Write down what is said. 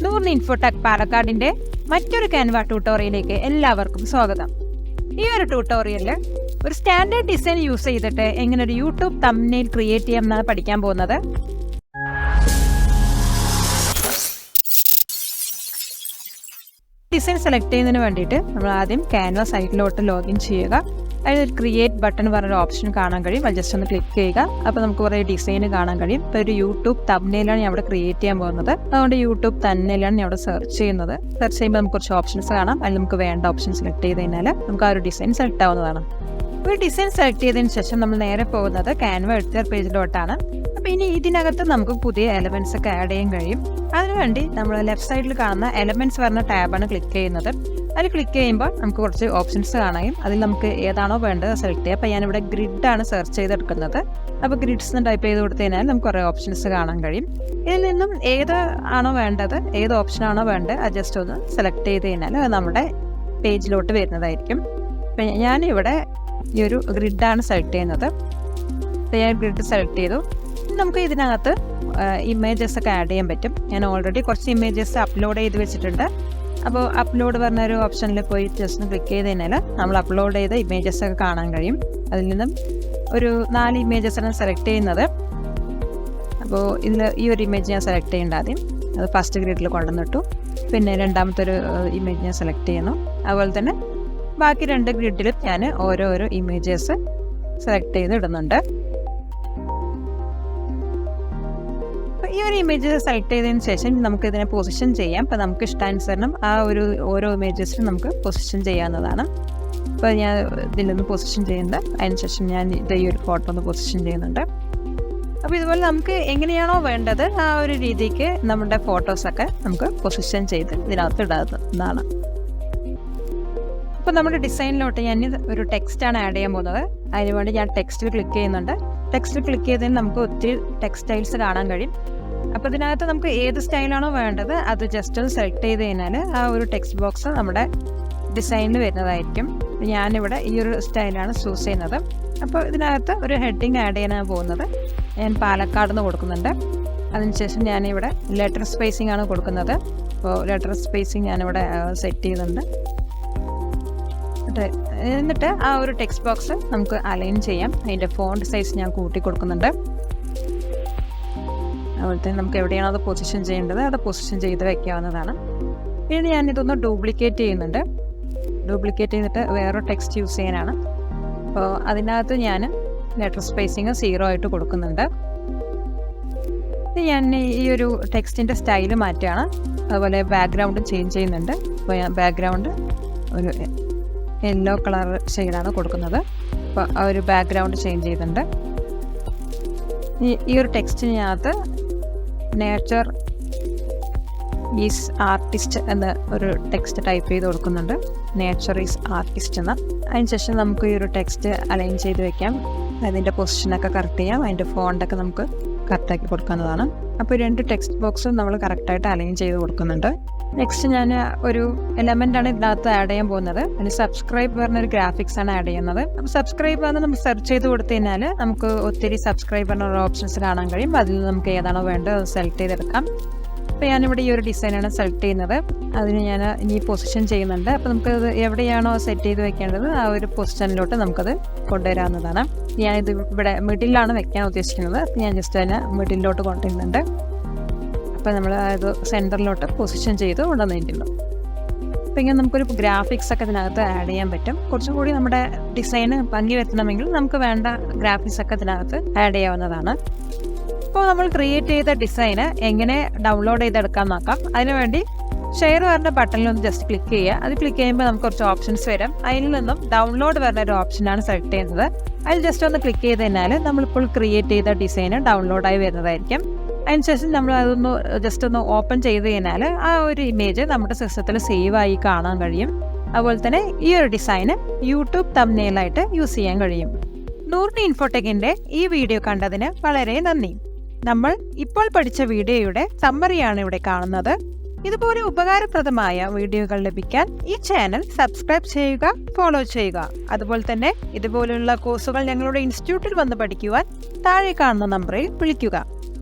നൂറിന് ഇൻഫോടെക് പാലക്കാടിന്റെ മറ്റൊരു ക്യാൻവ ട്യൂട്ടോറിയലിലേക്ക് എല്ലാവർക്കും സ്വാഗതം. ഈ ഒരു ട്യൂട്ടോറിയലിൽ ഒരു സ്റ്റാൻഡേർഡ് ഡിസൈൻ യൂസ് ചെയ്തിട്ട് എങ്ങനെ ഒരു യൂട്യൂബ് തംബ്നെയിൽ ക്രിയേറ്റ് ചെയ്യാം എന്നാണ് പഠിക്കാൻ പോകുന്നത്. ഡിസൈൻ സെലക്ട് ചെയ്യുന്നതിന് വേണ്ടിയിട്ട് നമ്മൾ ആദ്യം ക്യാൻവ സൈറ്റിലോട്ട് ലോഗിൻ ചെയ്യുക. അതിൽ ക്രിയേറ്റ് ബട്ടൺ പറഞ്ഞൊരു ഓപ്ഷൻ കാണാൻ കഴിയും. അത് ജസ്റ്റ് ഒന്ന് ക്ലിക്ക് ചെയ്യുക. അപ്പോൾ നമുക്ക് കുറേ ഡിസൈൻ കാണാൻ കഴിയും. ഇപ്പോൾ ഒരു യൂട്യൂബ് തംബ്നെയിലാണ് ഞാൻ അവിടെ ക്രിയേറ്റ് ചെയ്യാൻ പോകുന്നത്. അതുകൊണ്ട് യൂട്യൂബ് തംബ്നെയിലാണ് ഞാൻ അവിടെ സെർച്ച് ചെയ്യുന്നത്. സെർച്ച് ചെയ്യുമ്പോൾ നമുക്ക് കുറച്ച് ഓപ്ഷൻസ് കാണാം. അതിൽ നമുക്ക് വേണ്ട ഓപ്ഷൻ സെലക്ട് ചെയ്ത് കഴിഞ്ഞാൽ നമുക്ക് ആ ഒരു ഡിസൈൻ സെലക്ട് ആവുന്നതാണ്. ഒരു ഡിസൈൻ സെലക്ട് ചെയ്തതിന് ശേഷം നമ്മൾ നേരെ പോകുന്നത് ക്യാൻവ എഡിറ്റർ പേജിലോട്ടാണ്. അപ്പോൾ ഇനി ഇതിനകത്ത് നമുക്ക് പുതിയ എലമെന്റ്സ് ഒക്കെ ആഡ് ചെയ്യാൻ കഴിയും. അതിനുവേണ്ടി നമ്മൾ ലെഫ്റ്റ് സൈഡിൽ കാണുന്ന എലമെന്റ്സ് പറഞ്ഞ ടാബാണ് ക്ലിക്ക് ചെയ്യുന്നത്. അതിൽ ക്ലിക്ക് ചെയ്യുമ്പോൾ നമുക്ക് കുറച്ച് ഓപ്ഷൻസ് കാണാം. അതിൽ നമുക്ക് ഏതാണോ വേണ്ടത് സെലക്ട് ചെയ്യാം. അപ്പോൾ ഞാനിവിടെ ഗ്രിഡാണ് സെർച്ച് ചെയ്തെടുക്കുന്നത്. അപ്പോൾ ഗ്രിഡ്സ് ടൈപ്പ് ചെയ്ത് കൊടുത്തു കഴിഞ്ഞാൽ നമുക്ക് കുറേ ഓപ്ഷൻസ് കാണാൻ കഴിയും. ഇതിൽ നിന്നും ഏത് ആണോ വേണ്ടത്, ഏത് ഓപ്ഷനാണോ വേണ്ടത് അത് ജസ്റ്റ് ഒന്ന് സെലക്ട് ചെയ്ത് കഴിഞ്ഞാൽ അത് നമ്മുടെ പേജിലോട്ട് വരുന്നതായിരിക്കും. അപ്പം ഞാനിവിടെ ഈ ഒരു ഗ്രിഡാണ് സെലക്ട് ചെയ്യുന്നത്. അപ്പോൾ ഞാൻ ഗ്രിഡ് സെലക്ട് ചെയ്തു. നമുക്ക് ഇതിനകത്ത് ഇമേജസ് ഒക്കെ ആഡ് ചെയ്യാൻ പറ്റും. ഞാൻ ഓൾറെഡി കുറച്ച് ഇമേജസ് അപ്ലോഡ് ചെയ്ത് വെച്ചിട്ടുണ്ട്. അപ്പോൾ അപ്ലോഡ് പറഞ്ഞൊരു ഓപ്ഷനിൽ പോയി ജസ്റ്റ് ഒന്ന് ക്ലിക്ക് ചെയ്ത് കഴിഞ്ഞാൽ നമ്മൾ അപ്ലോഡ് ചെയ്ത ഇമേജസ് ഒക്കെ കാണാൻ കഴിയും. അതിൽ നിന്നും ഒരു 4 ഇമേജസാണ് സെലക്ട് ചെയ്യുന്നത്. അപ്പോൾ ഇതിൽ ഈ ഒരു ഇമേജ് ഞാൻ സെലക്ട് ചെയ്യേണ്ട ആദ്യം. അത് ഫസ്റ്റ് ഗ്രിഡിൽ കൊണ്ടുവന്നിട്ടു. പിന്നെ രണ്ടാമത്തെ ഒരു ഇമേജ് ഞാൻ സെലക്ട് ചെയ്യുന്നു. അതുപോലെ തന്നെ ബാക്കി 2 ഗ്രിഡിലും ഞാൻ ഓരോരോ ഇമേജസ് സെലക്ട് ചെയ്ത് ഇടുന്നുണ്ട്. ഈ ഒരു ഇമേജ് സെലക്ട് ചെയ്തതിന് ശേഷം നമുക്ക് ഇതിനെ പൊസിഷൻ ചെയ്യാം. അപ്പോൾ നമുക്ക് ഇഷ്ടാനുസരണം ആ ഒരു ഓരോ ഇമേജസിനും നമുക്ക് പൊസിഷൻ ചെയ്യാവുന്നതാണ്. അപ്പോൾ ഞാൻ ഇതിൽ നിന്ന് പൊസിഷൻ ചെയ്യുന്നുണ്ട്. അതിനുശേഷം ഞാൻ ഈ ഒരു ഫോട്ടോ ഒന്ന് പൊസിഷൻ ചെയ്യുന്നുണ്ട്. അപ്പോൾ ഇതുപോലെ നമുക്ക് എങ്ങനെയാണോ വേണ്ടത് ആ ഒരു രീതിക്ക് നമ്മുടെ ഫോട്ടോസൊക്കെ നമുക്ക് പൊസിഷൻ ചെയ്ത് ഇതിനകത്ത് ഇടാവുന്നതാണ്. അപ്പോൾ നമ്മുടെ ഡിസൈനിലോട്ട് ഞാൻ ഒരു ടെക്സ്റ്റാണ് ആഡ് ചെയ്യാൻ പോകുന്നത്. അതിനുവേണ്ടി ഞാൻ ടെക്സ്റ്റിൽ ക്ലിക്ക് ചെയ്യുന്നുണ്ട്. ടെക്സ്റ്റിൽ ക്ലിക്ക് ചെയ്തതിന് നമുക്ക് ഒത്തിരി ടെക്സ്റ്റൈൽസ് കാണാൻ കഴിയും. അപ്പോൾ ഇതിനകത്ത് നമുക്ക് ഏത് സ്റ്റൈലാണോ വേണ്ടത് അത് ജസ്റ്റ് ഒന്ന് സെലക്ട് ചെയ്ത് കഴിഞ്ഞാൽ ആ ഒരു ടെക്സ്റ്റ് ബോക്സ് നമ്മുടെ ഡിസൈനിൽ വരുന്നതായിരിക്കും. ഞാനിവിടെ ഈ ഒരു സ്റ്റൈലാണ് ചൂസ് ചെയ്യുന്നത്. അപ്പോൾ ഇതിനകത്ത് ഒരു ഹെഡിങ് ആഡ് ചെയ്യാനാണ് പോകുന്നത്. ഞാൻ പാലക്കാട് നിന്ന് കൊടുക്കുന്നുണ്ട്. അതിനുശേഷം ഞാനിവിടെ ലെറ്റർ സ്പേസിംഗ് ആണ് കൊടുക്കുന്നത്. അപ്പോൾ ലെറ്റർ സ്പേസിംഗ് ഞാനിവിടെ സെറ്റ് ചെയ്യുന്നുണ്ട്. എന്നിട്ട് ആ ഒരു ടെക്സ്റ്റ് ബോക്സ് നമുക്ക് അലൈൻ ചെയ്യാം. അതിൻ്റെ ഫോണ്ട് സൈസ് ഞാൻ കൂട്ടി കൊടുക്കുന്നുണ്ട്. അതുപോലെ തന്നെ നമുക്ക് എവിടെയാണോ അത് പൊസിഷൻ ചെയ്യേണ്ടത് അത് പൊസിഷൻ ചെയ്ത് വയ്ക്കാവുന്നതാണ്. പിന്നെ ഞാനിതൊന്ന് ഡ്യൂപ്ലിക്കേറ്റ് ചെയ്യുന്നുണ്ട്. ഡ്യൂപ്ലിക്കേറ്റ് ചെയ്തിട്ട് വേറൊരു ടെക്സ്റ്റ് യൂസ് ചെയ്യാനാണ്. അപ്പോൾ അതിനകത്ത് ഞാൻ ലെറ്റർ സ്പേസിങ് 0 ആയിട്ട് കൊടുക്കുന്നുണ്ട്. ഞാൻ ഈ ഒരു ടെക്സ്റ്റിൻ്റെ സ്റ്റൈല് മാറ്റുകയാണ്. അതുപോലെ ബാക്ക്ഗ്രൗണ്ട് ചേഞ്ച് ചെയ്യുന്നുണ്ട്. അപ്പോൾ ഞാൻ ബാക്ക്ഗ്രൗണ്ട് ഒരു യെല്ലോ കളർ ഷെയ്ഡാണ് കൊടുക്കുന്നത്. അപ്പോൾ ആ ഒരു ബാക്ക്ഗ്രൗണ്ട് ചേഞ്ച് ചെയ്തിട്ടുണ്ട്. ഈ ഒരു ടെക്സ്റ്റിനകത്ത് നേച്ചർ ഈസ് ആർട്ടിസ്റ്റ് എന്ന ഒരു ടെക്സ്റ്റ് ടൈപ്പ് ചെയ്ത് കൊടുക്കുന്നുണ്ട്. നേച്ചർ ഈസ് ആർട്ടിസ്റ്റ് എന്ന്. അതിനുശേഷം നമുക്ക് ഈ ഒരു ടെക്സ്റ്റ് അലൈൻ ചെയ്ത് വെക്കാം. അതിൻ്റെ പൊസിഷനൊക്കെ കറക്റ്റ് ചെയ്യാം. അതിൻ്റെ ഫോണ്ടൊക്കെ നമുക്ക് കറക്റ്റാക്കി കൊടുക്കുന്നതാണ്. അപ്പോൾ 2 ടെക്സ്റ്റ് ബോക്സും നമ്മൾ കറക്റ്റായിട്ട് അലൈൻ ചെയ്ത് കൊടുക്കുന്നുണ്ട്. നെക്സ്റ്റ് ഞാൻ ഒരു എലമെൻ്റാണ് ഇതിനകത്ത് ആഡ് ചെയ്യാൻ പോകുന്നത്. അതിന് സബ്സ്ക്രൈബ് പറഞ്ഞൊരു ഗ്രാഫിക്സ് ആണ് ആഡ് ചെയ്യുന്നത്. അപ്പോൾ സബ്സ്ക്രൈബ് എന്ന് നമ്മൾ സെർച്ച് ചെയ്ത് കൊടുത്തു കഴിഞ്ഞാൽ നമുക്ക് ഒത്തിരി സബ്സ്ക്രൈബ് പറഞ്ഞ ഓപ്ഷൻസ് കാണാൻ കഴിയും. അതിൽ നമുക്ക് ഏതാണോ വേണ്ടത് അത് സെലക്ട് ചെയ്തെടുക്കാം. അപ്പോൾ ഞാനിവിടെ ഈ ഒരു ഡിസൈനാണ് സെലക്ട് ചെയ്യുന്നത്. അതിന് ഞാൻ ഇനി പൊസിഷൻ ചെയ്യുന്നുണ്ട്. അപ്പോൾ നമുക്കത് എവിടെയാണോ സെറ്റ് ചെയ്ത് വെക്കേണ്ടത് ആ ഒരു പൊസിഷനിലോട്ട് നമുക്കത് കൊണ്ടുവരാവുന്നതാണ്. ഞാനിത് ഇവിടെ മിഡിലാണ് വെക്കാൻ ഉദ്ദേശിക്കുന്നത്. അപ്പോൾ ഞാൻ ജസ്റ്റ് അതിനെ മിഡിലോട്ട് കൊണ്ടുവരുന്നുണ്ട്. അപ്പോൾ നമ്മൾ അത് സെൻറ്ററിലോട്ട് പൊസിഷൻ ചെയ്ത് കൊണ്ടുവന്നിട്ടുണ്ട്. അപ്പോൾ ഇങ്ങനെ നമുക്കൊരു ഗ്രാഫിക്സ് ഒക്കെ ഇതിനകത്ത് ആഡ് ചെയ്യാൻ പറ്റും. കുറച്ചും കൂടി നമ്മുടെ ഡിസൈന് ഭംഗി വരുത്തണമെങ്കിൽ നമുക്ക് വേണ്ട ഗ്രാഫിക്സ് ഒക്കെ ഇതിനകത്ത് ആഡ് ചെയ്യാവുന്നതാണ്. ഇപ്പോൾ നമ്മൾ ക്രിയേറ്റ് ചെയ്ത ഡിസൈന് എങ്ങനെ ഡൗൺലോഡ് ചെയ്തെടുക്കാൻ നോക്കാം. അതിനുവേണ്ടി ഷെയർ വരുന്ന ബട്ടണിലൊന്ന് ജസ്റ്റ് ക്ലിക്ക് ചെയ്യുക. അത് ക്ലിക്ക് ചെയ്യുമ്പോൾ നമുക്ക് കുറച്ച് ഓപ്ഷൻസ് വരും. അതിൽ നിന്നും ഡൗൺലോഡ് വരുന്ന ഒരു ഓപ്ഷനാണ് സെലക്ട് ചെയ്യുന്നത്. അതിൽ ജസ്റ്റ് ഒന്ന് ക്ലിക്ക് ചെയ്ത് കഴിഞ്ഞാൽ നമ്മളിപ്പോൾ ക്രിയേറ്റ് ചെയ്ത ഡിസൈന് ഡൗൺലോഡായി വരുന്നതായിരിക്കും. അതിനുശേഷം നമ്മൾ അതൊന്ന് ജസ്റ്റ് ഒന്ന് ഓപ്പൺ ചെയ്ത് കഴിഞ്ഞാൽ ആ ഒരു ഇമേജ് നമ്മുടെ സിസ്റ്റത്തിൽ സേവ് ആയി കാണാൻ കഴിയും. അതുപോലെ തന്നെ ഈ ഒരു ഡിസൈന് യൂട്യൂബ് തംബ്നെയിലായിട്ട് യൂസ് ചെയ്യാൻ കഴിയും. നൂറിന് ഇൻഫോടെക്കിൻ്റെ ഈ വീഡിയോ കണ്ടതിന് വളരെ നന്ദി. നമ്മൾ ഇപ്പോൾ പഠിച്ച വീഡിയോയുടെ സമ്മറിയാണ് ഇവിടെ കാണുന്നത്. ഇതുപോലെ ഉപകാരപ്രദമായ വീഡിയോകൾ ലഭിക്കാൻ ഈ ചാനൽ സബ്സ്ക്രൈബ് ചെയ്യുക, ഫോളോ ചെയ്യുക. അതുപോലെ തന്നെ ഇതുപോലുള്ള കോഴ്സുകൾ ഞങ്ങളുടെ ഇൻസ്റ്റിറ്റ്യൂട്ടിൽ വന്ന് പഠിക്കുവാൻ താഴെ കാണുന്ന നമ്പറിൽ വിളിക്കുക.